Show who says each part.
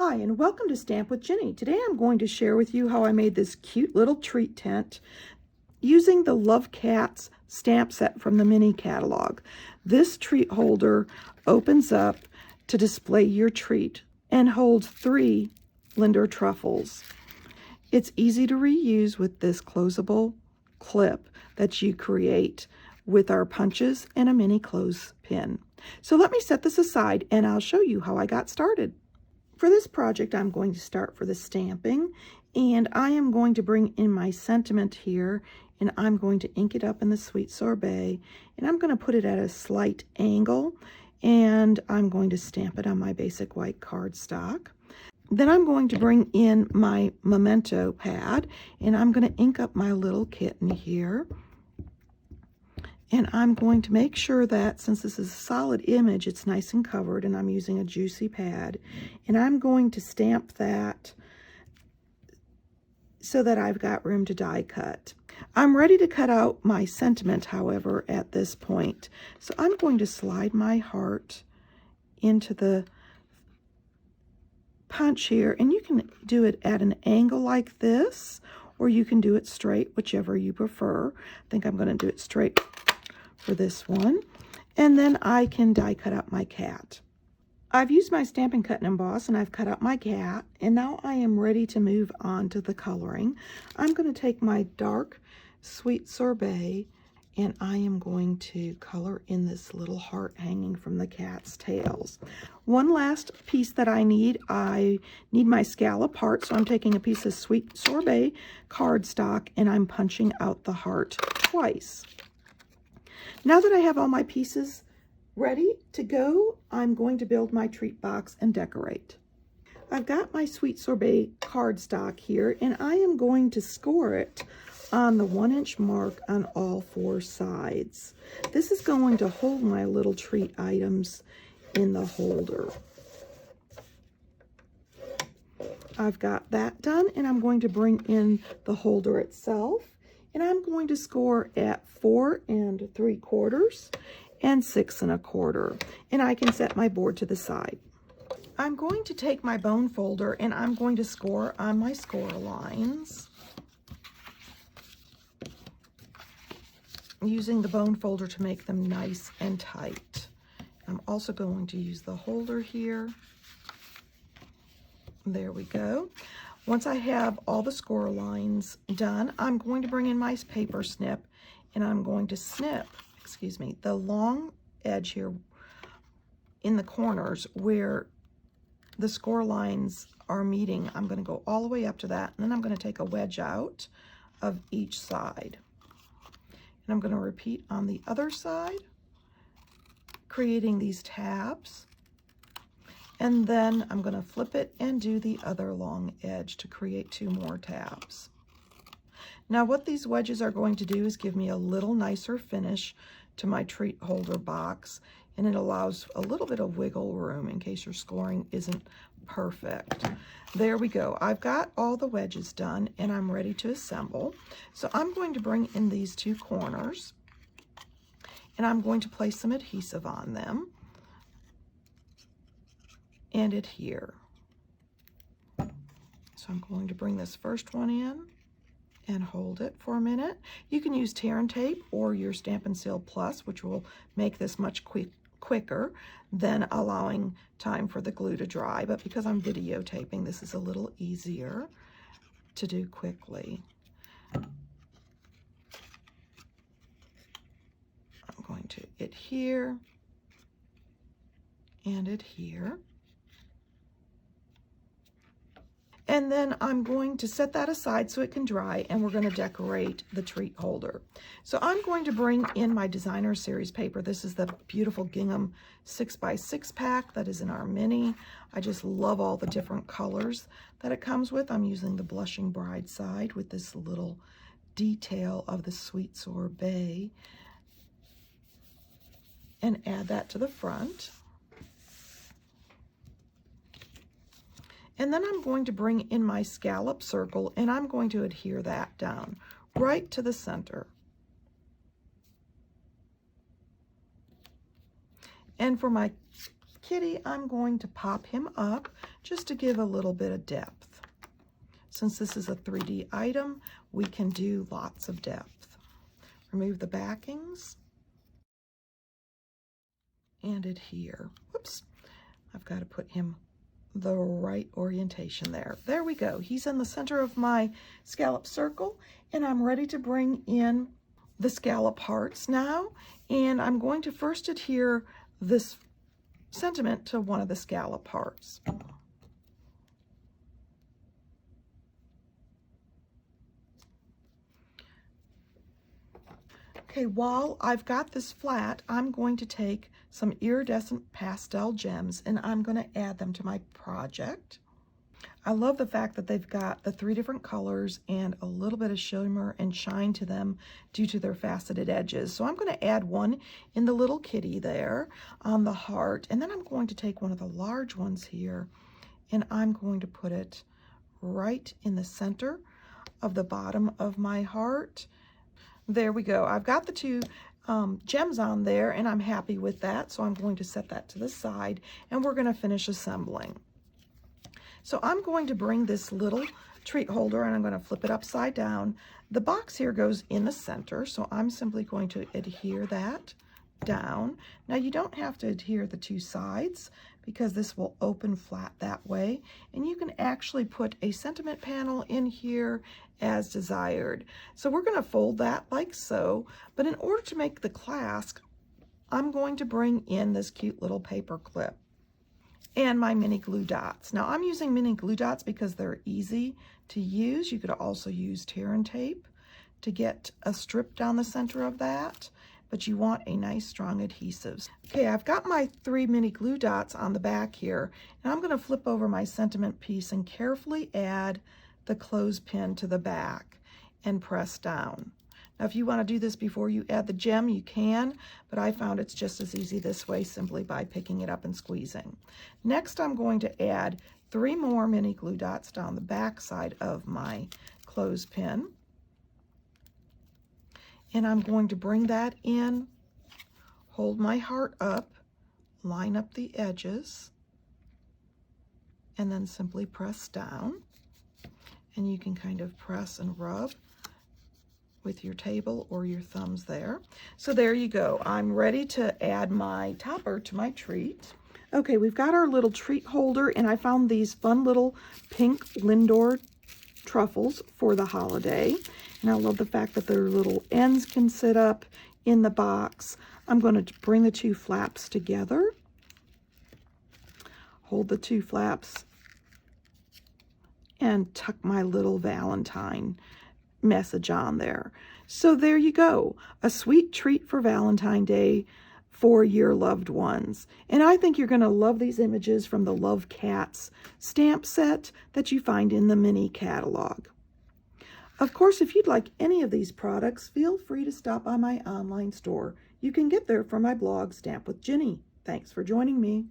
Speaker 1: Hi, and welcome to Stamp with Jini. Today I'm going to share with you how I made this cute little treat tent using the Love Cats stamp set from the mini catalog. This treat holder opens up to display your treat and holds 3 Linder truffles. It's easy to reuse with this closable clip that you create with our punches and a mini clothespin. So let me set this aside and I'll show you how I got started. For this project, I'm going to start for the stamping, and I am going to bring in my sentiment here, and I'm going to ink it up in the Sweet Sorbet, and I'm going to put it at a slight angle, and I'm going to stamp it on my basic white cardstock. Then I'm going to bring in my memento pad, and I'm going to ink up my little kitten here. And I'm going to make sure that since this is a solid image, it's nice and covered, and I'm using a juicy pad. And I'm going to stamp that so that I've got room to die cut. I'm ready to cut out my sentiment, however, at this point. So I'm going to slide my heart into the punch here, and you can do it at an angle like this, or you can do it straight, whichever you prefer. I think I'm going to do it straight for this one, and then I can die cut out my cat. I've used my Stampin' Cut and Emboss, and I've cut out my cat, and now I am ready to move on to the coloring. I'm going to take my dark Sweet Sorbet, and I am going to color in this little heart hanging from the cat's tails. One last piece that I need my scallop heart, so I'm taking a piece of Sweet Sorbet cardstock, and I'm punching out the heart twice. Now that I have all my pieces ready to go, I'm going to build my treat box and decorate. I've got my Sweet Sorbet cardstock here, and I am going to score it on the 1-inch mark on all 4 sides. This is going to hold my little treat items in the holder. I've got that done, and I'm going to bring in the holder itself. And I'm going to score at 4 3/4 and 6 1/4. And I can set my board to the side. I'm going to take my bone folder and I'm going to score on my score lines using the bone folder to make them nice and tight. I'm also going to use the holder here. There we go. Once I have all the score lines done, I'm going to bring in my paper snip, and I'm going to snip, the long edge here in the corners where the score lines are meeting. I'm going to go all the way up to that, and then I'm going to take a wedge out of each side. And I'm going to repeat on the other side, creating these tabs. And then I'm going to flip it and do the other long edge to create 2 more tabs. Now what these wedges are going to do is give me a little nicer finish to my treat holder box, and it allows a little bit of wiggle room in case your scoring isn't perfect. There we go. I've got all the wedges done and I'm ready to assemble. So I'm going to bring in these 2 corners, and I'm going to place some adhesive on them and adhere. So I'm going to bring this first one in and hold it for a minute. You can use tear and tape or your Stampin' Seal Plus, which will make this much quicker than allowing time for the glue to dry. But because I'm videotaping, this is a little easier to do quickly. I'm going to adhere and adhere. And then I'm going to set that aside so it can dry, and we're going to decorate the treat holder. So I'm going to bring in my Designer Series paper. This is the beautiful gingham 6x6 pack that is in our mini. I just love all the different colors that it comes with. I'm using the Blushing Bride side with this little detail of the Sweet Sorbet, and add that to the front. And then I'm going to bring in my scallop circle, and I'm going to adhere that down right to the center. And for my kitty, I'm going to pop him up just to give a little bit of depth. Since this is a 3D item, we can do lots of depth. Remove the backings and adhere. Whoops, I've got to put him the right orientation there. There we go. He's in the center of my scallop circle, and I'm ready to bring in the scallop hearts now. And I'm going to first adhere this sentiment to one of the scallop hearts. Okay, while I've got this flat, I'm going to take some iridescent pastel gems and I'm going to add them to my project. I love the fact that they've got the 3 different colors and a little bit of shimmer and shine to them due to their faceted edges. So I'm going to add one in the little kitty there on the heart, and then I'm going to take one of the large ones here and I'm going to put it right in the center of the bottom of my heart. There we go. I've got the 2 gems on there and I'm happy with that. So I'm going to set that to the side and we're going to finish assembling. So I'm going to bring this little treat holder and I'm going to flip it upside down. The box here goes in the center, so I'm simply going to adhere that down. Now you don't have to adhere the 2 sides because this will open flat that way, and you can actually put a sentiment panel in here as desired. So we're going to fold that like so, but in order to make the clasp, I'm going to bring in this cute little paper clip and my mini glue dots. Now I'm using mini glue dots because they're easy to use. You could also use tear and tape to get a strip down the center of that, but you want a nice strong adhesive. Okay, I've got my 3 mini glue dots on the back here, and I'm going to flip over my sentiment piece and carefully add the clothespin to the back and press down. Now if you want to do this before you add the gem, you can, but I found it's just as easy this way simply by picking it up and squeezing. Next I'm going to add 3 more mini glue dots down the back side of my clothespin. And I'm going to bring that in, hold my heart up, line up the edges, and then simply press down. And you can kind of press and rub with your table or your thumbs there. So there you go. I'm ready to add my topper to my treat. Okay, we've got our little treat holder, and I found these fun little pink Lindor truffles for the holiday. And I love the fact that their little ends can sit up in the box. I'm going to bring the 2 flaps together. Hold the 2 flaps and tuck my little Valentine message on there. So there you go, a sweet treat for Valentine Day for your loved ones. And I think you're going to love these images from the Love Cats stamp set that you find in the mini catalog. Of course, if you'd like any of these products, feel free to stop by my online store. You can get there from my blog, Stamp with Jini. Thanks for joining me.